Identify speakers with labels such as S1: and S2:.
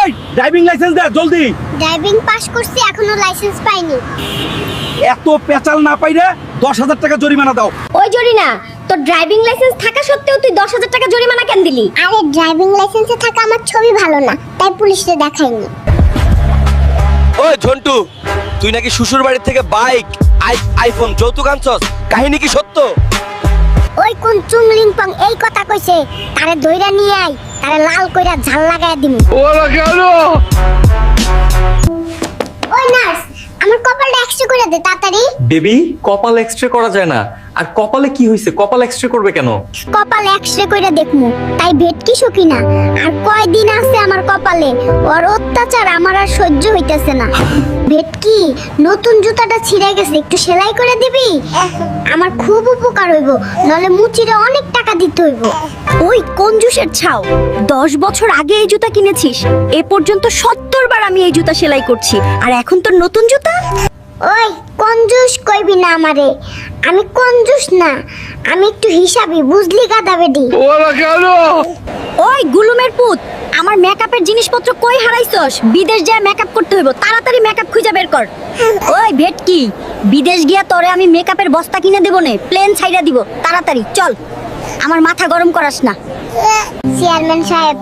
S1: এই driving licence দে জলদি।
S2: Driving pass করছি, এখনো লাইসেন্স পাইনি।
S1: এত পেচাল না পাইরে 10,000 টাকা জরিমানা দাও।
S3: ওই জরিনা, তোর ড্রাইভিং লাইসেন্স থাকা সত্ত্বেও তুই 10,000 টাকা জরিমানা কেন দিলি?
S2: আরে ড্রাইভিং লাইসেন্সে থাকা আমার ছবি ভালো না, তাই পুলিশে দেখাইনি।
S4: ওই ঝন্টু, তুই নাকি শ্বশুর বাড়ি থেকে বাইক আইফোন যৌতুক আনছস, কাহিনী কি সত্য?
S2: ওই কোন চুংলিং পং এই কথা কইছে, তারে ধইরা নিয়ে আই, তারে লাল কইরা ঝাল লাগায় দিমু।
S4: ওরা কেন?
S2: ওই নার্স, আমার কপালটা এক্সট্রা করে দে তাড়াতাড়ি।
S5: বেবি, কপাল এক্সরে করা যায় না। আর কপালে কি হইছে? কপাল এক্সরে করবে কেন?
S2: কপাল এক্সরে কইরা দেখমু, তাই ভেটকি সকি না। আর কয়দিন আছে আমার কপালে, ওর অত্যাচার আমার আর সহ্য হইতেছে না। ভেটকি, নতুন জুতাটা ছিঁড়ে গেছে, একটু সেলাই করে দিবি? আমার খুব উপকার হইব, নলে মুচিরে অনেক টাকা দিতে হইব।
S3: ওই কঞ্জুসের ছাও, 10 বছর আগে এই জুতা কিনেছিস, এ পর্যন্ত 70 বার আমি এই জুতা সেলাই করছি, আর এখন তোর নতুন জুতা?
S2: ওই কঞ্জুস কইবি না আমারে, আমি কঞ্জুস না, আমি একটু হিসাবি, বুঝলি গাদা বেডি?
S4: ওরা কেন?
S3: ওই গুলুমের পুত, আমার মেকআপের জিনিসপত্র কই হারাইছস? বিদেশ যায় মেকআপ করতে হইব, তাড়াতাড়ি মেকআপ খুঁজে বের কর। ওই ভেটকি, বিদেশ গিয়া তোরে আমি মেকআপের বস্তা কিনে দেব নে, প্লেন ছাইরা দিব, তাড়াতাড়ি চল, আমার মাথা গরম করাস না।
S2: চেয়ারম্যান সাহেব,